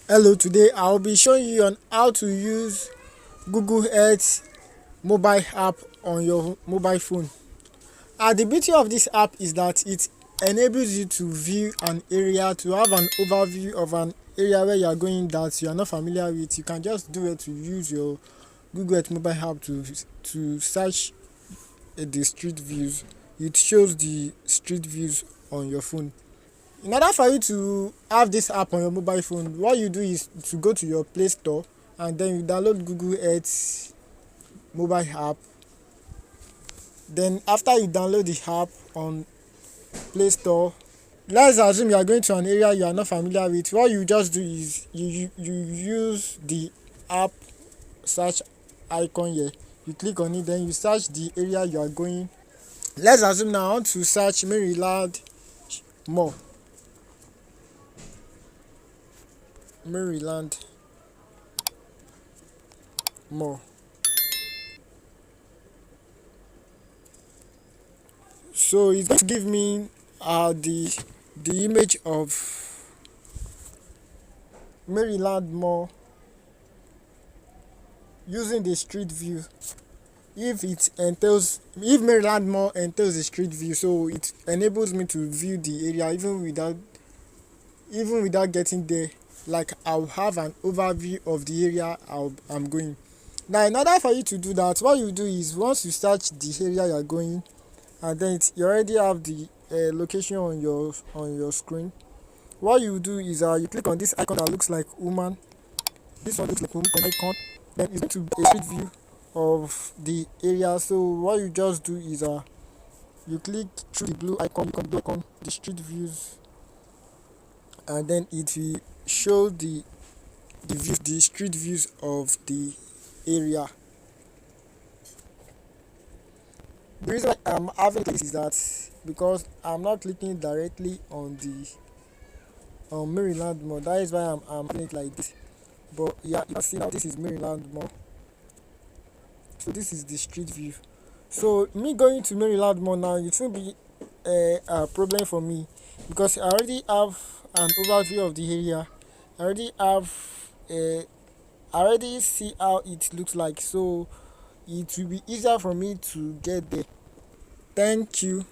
Hello, today I'll be showing you on how to use Google Earth mobile app on your mobile phone. The beauty of this app is that it enables you to view an area, to have an overview of an area where you are going that you are not familiar with. You can just do it to use your Google Earth mobile app to search the street views. It shows the street views on your phone. In order for you to have this app on your mobile phone, what you do is to go to your Play Store and then you download Google Earth mobile app. Then after you download the app on Play Store, let's assume you are going to an area you are not familiar with. What you just do is you use the app search icon here. You click on it, then you search the area you are going. Let's assume now I want to search Maryland Mall. Maryland Mall. So it's going to give me the image of Maryland Mall using the street view. If Maryland Mall entails the street view, so it enables me to view the area even without getting there. Like I'll have an overview of the area I'm going. Now, in order for you to do that, what you do is once you search the area you're going, and then you already have the location on your screen. What you do is you click on this icon that looks like woman. This one looks like woman icon. Then it's going to be a street view of the area. So what you just do is you click through the blue icon, the street views, and then it will show the street views of the area. The reason why I'm having this is that because I'm not clicking directly on the Maryland Mall. That is why I'm doing it like this. But yeah, you can see now this is Maryland Mall. So this is the street view. So me going to Maryland Mall now, it will be a problem for me because I already have an overview of the area. I already have I already see how it looks like. So it will be easier for me to get there. Thank you.